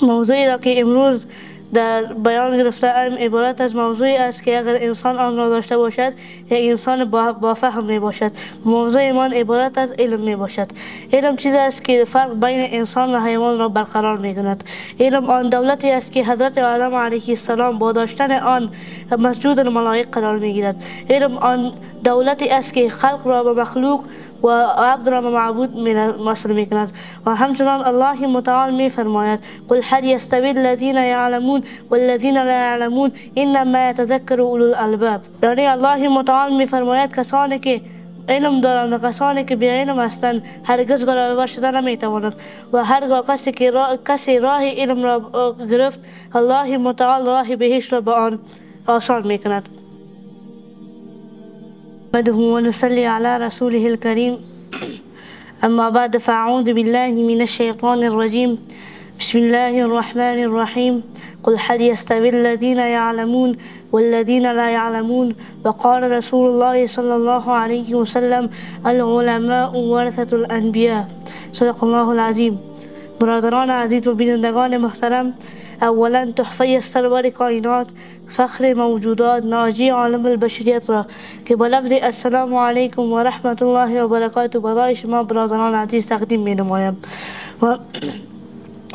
موضوعی را که امروز در بیان گرفته‌ام عبارت از موضوعی است که اگر انسان آن را داشته باشد یک انسان با فهم می باشد. موضوع من عبارت از علم می باشد. علم چیزی است که فرق بین انسان و حیوان را برقرار می کند. علم آن دولتی است که حضرت آدم علیه السلام با داشتن آن مسجود الملائک قرار می گیرد. علم آن دولتی است که خلق را به مخلوق و عبد را به معبود وصل می کند. و همچنان الله متعال می فرماید قل هل یستوی الذین یعلمون والذین لا یعلمون انما یتذکر اولو الالباب. یعنی الله متعال می فرماید کسانی که علم دارند و کسانی که بی علم هستند هرگز برابر شده نمی توانند و هرگاه کسی راه علم را گرفت الله متعال راه بهشت را به آن آسان می کند. نحمده و نصلی علی رسوله الکریم. اما بعد فاعوذ بالله من الشیطان الرجیم. بسم الله الرحمن الرحیم. قل هل يستوي الذين يعلمون والذين لا يعلمون وقال رسول الله صلی الله علیه وسلم العلماء ورثة الانبیاء. صدق الله العظیم. برادران عزیز و بینندگان محترم، اولا تحفه سرور کائنات، فخر موجودات، ناجی عالم البشریت را که با لفظ السلام علیکم و رحمت الله و برکاته برای شما برادران عزیز تقدیم می نمایم. و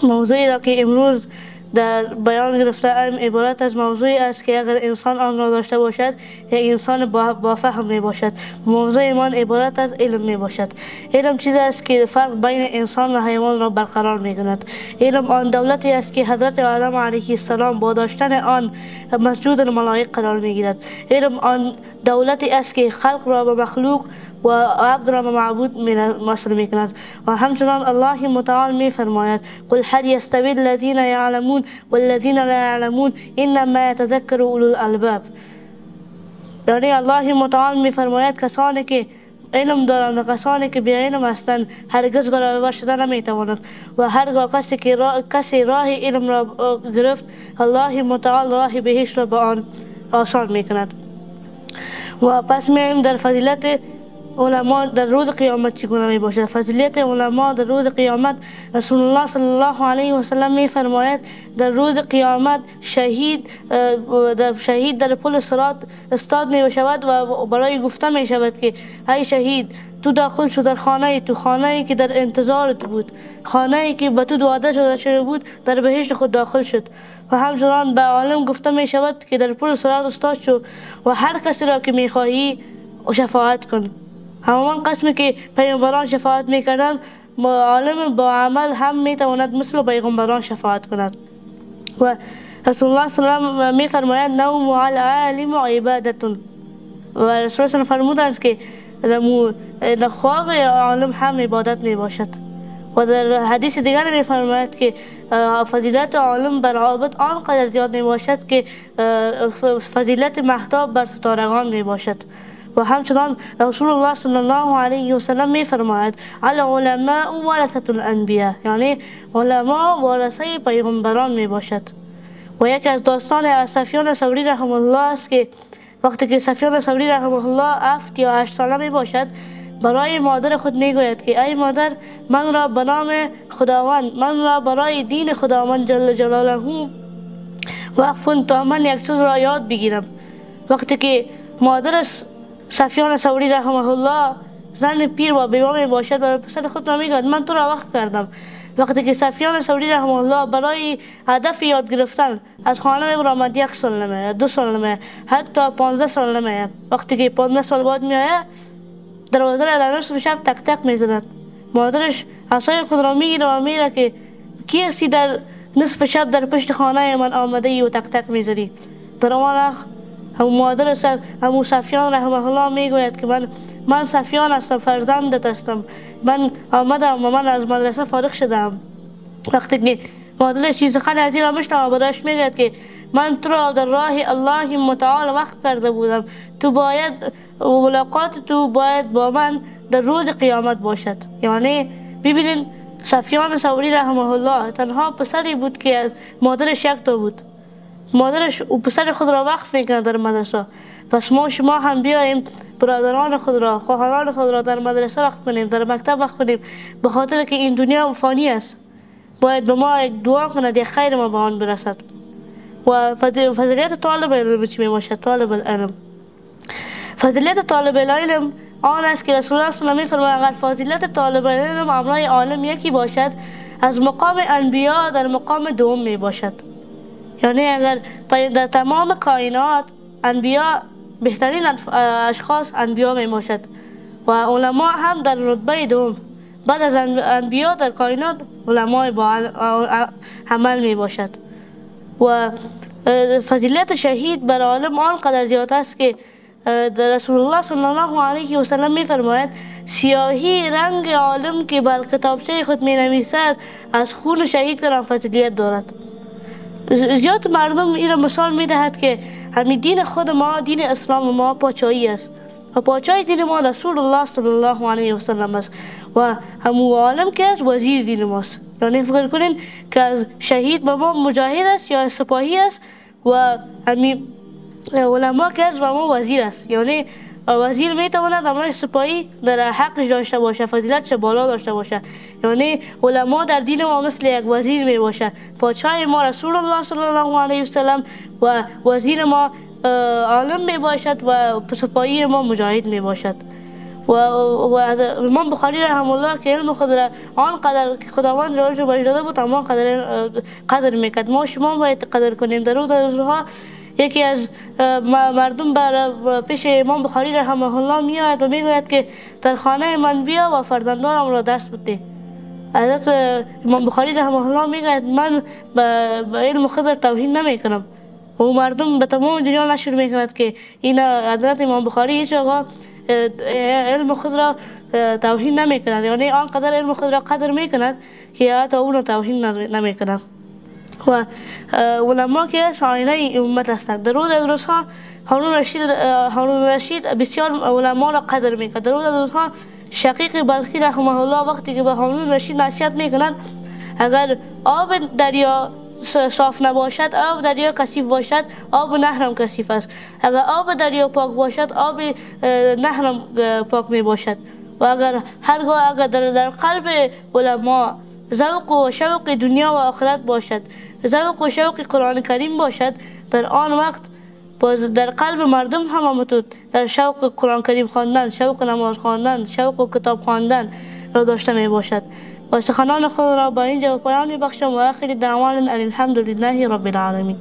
موضوعی را که امروز در بیان گرفته‌ام عبارت از موضوعی است که اگر انسان آن را داشته باشد یک انسان با فهم می باشد. موضوع من عبارت از علم می باشد. علم چیزی است که فرق بین انسان و حیوان را برقرار می کند. علم آن دولتی است که حضرت آدم علیه السلام با داشتن آن مسجود الملائک قرار می گیرد. علم آن دولتی است که خلق را به مخلوق و عبد را به معبود وصل می کند. و همچنان الله متعال می فرماید قل هل یستوی الذین یعلمون والذین لا یعلمون انما یتذکر اولو الالباب. یعنی الله متعال می فرماید کسانی که علم دارند و کسانی که بی علم هستند هرگز برابر شده نمی توانند و هرگاه کسی راه علم را گرفت الله متعال راه بهشت را به آن آسان می کند. و پس میایم در فضیلت علما در روز قیامت چگونه می باشد. فضیلت علما در روز قیامت رسول الله صلی الله علیه و سلم می فرماید در روز قیامت شهید در پل صراط استاد می شود و برای گفته می شود که ای شهید تو داخل شد در خانه‌ای که در انتظارت بود، خانه‌ای که به تو وعده شده بود، در بهشت خود داخل شد. و همچنان به عالم گفته می شود که در پل صراط استاد شو و هر کسی را که می خواهی شفاعت کن. همان قسمی که پیامبران شفاعت میکردند عالم با عمل هم میتواند مثل پیغمبران شفاعت کند. و رسول الله صلی الله علیه و می فرماید نوم علی العالم عبادتون. و رسول الله فرمودند که خواب عالم هم عبادت می باشد. و در حدیث دیگر می فرماید که فضیلت عالم بر عابد آنقدر زیاد می باشد که فضیلت مهتاب بر ستارگان می باشد. و همچنان رسول الله صلی الله علیه و سلم می فرماید العلماء ورثة الانبیاء، یعنی علما وارثه پیغمبران می باشد. و یکی از داستان سفیان ثوری رحمه الله است که وقتی که سفیان ثوری رحمه الله 7 یا 8 ساله می باشد برای مادر خود می گوید که ای مادر، من را به نام خداوند، من را برای دین خداوند جل جلاله وقف تا من یک چیز را یاد بگیرم. وقتی که مادر سفیان ثوری رحمه الله زن پیر و بیوه می باشد برای پسر خود را میگوید من تو را وقف کردم. وقتی که سفیان ثوری رحمه الله برای هدف یاد گرفتن از خانه میبرامد 1 سال نمیآید، 2 سال نمیآید، حتی 15 سال نمیآید. وقتی که 15 سال بعد میآید دروازه را در نصف شب تک تک میزند. مادرش عصای خود را میگیره و میره که کی هستی در نصف شب در پشت خانه من آمده ای و تک تک میزنی. در آن مادر سفیان رحمه الله میگوید که من سفیان هستم، فرزندت هستم، من آمدم و من از مدرسه فارغ شدم. وقتی که مادرش این سخن از این را میشنوه برایش میگوید که من تو را در راه الله متعال وقف کرده بودم، تو باید ملاقات تو باید با من در روز قیامت باشد. یعنی ببینین سفیان ثوری رحمه الله تنها پسری بود که از مادرش 1 تا بود. مادرش و پسر خود را وقف میکنه در مدرسه. پس شما هم بیاییم برادران خود را، خواهران خود را در مدرسه وقف کنیم، در مکتب وقف کنیم، به خاطر که این دنیا فانی است. باید به ما یک دعا کند یک خیر ما به آن برسد. و فضیلت طالب علم چی می باشد؟ طالب العلم، فضیلت طالب العلم آن است که رسول الله صلی الله علیه و آله می فرماید اگر فضیلت طالب العلم امرای عالم یکی باشد، از مقام انبیا در مقام دوم می باشد. یعنی اگر در تمام کائنات انبیا بهترین اشخاص انبیا می باشد و علما هم در رتبه دوم، بعد از انبیا در کائنات علمای با عمل می باشد. و فضیلت شهید بر عالم آنقدر زیاد است که رسول الله صلی الله علیه و سلم می فرماید سیاهی رنگ عالم که بر کتابچه خود می نویسد از خون شهید کران فضیلت دارد. زیاد مردم این مثال می دهد که همین دین خود ما، دین اسلام ما پاچایی است و پاچای دین ما رسول الله صلی الله علیه و سلم است و همو عالم که از وزیر دین ماست. یعنی فکر کنین که از شهید به ما مجاهد است یا سپاهی است و همین علما که از به ما وزیر است. یعنی وزیر میتواند امرای سپاهی در حقش داشته باشه، فضیلتش بالا داشته باشه. یعنی علما در دین ما مثل یک وزیر می باشه. پادشاه ما رسول الله صلی الله علیه و سلم و وزیر ما عالم می باشد و سپاهی ما مجاهد می باشد. و امام بخاری رحمه الله که علم خود را آنقدر که خداوند راهش بهش داده بود اما قدر میکرد. ما شما باید قدر کنیم. در روزها یکی از مردم پیش امام بخاری رحمه الله میآید و میگوید که در خانه من بیا و فرزندانم را درس بده. حضرت امام بخاری رحمه الله میگوید من به علم خضر توهین نمیکنم. و مردم به تمام دنیا نشر میکند که این حضرت امام بخاری هیچ آقا علم خود را توهین نمیکند، یعنی آنقدر علم خود را قدر میکند که حتی اون را توهین نمیکند. و علما که آینه امت هستند. در روزها هارون رشید بسیار علما را قدر میکرد. در روزها شقیق بلخی رحمه الله وقتی که به هارون رشید نصیحت میکنند اگر آب دریا صاف نباشد، آب دریا کثیف باشد، آب نهرم کثیف است. اگر آب دریا پاک باشد، آب نهرم پاک می باشد. و اگر هرگاه اگر در قلب علما ذوق و شوق دنیا و آخرت باشد، ذوق و شوق قرآن کریم باشد، در آن وقت باز در قلب مردم هم همانطور در شوق قرآن کریم خواندن، شوق نماز خواندن، شوق کتاب خواندن را داشته می باشد. و سخنان خود را با اینجا پایان می بخشم و آخر دعوانا الحمد لله رب العالمین.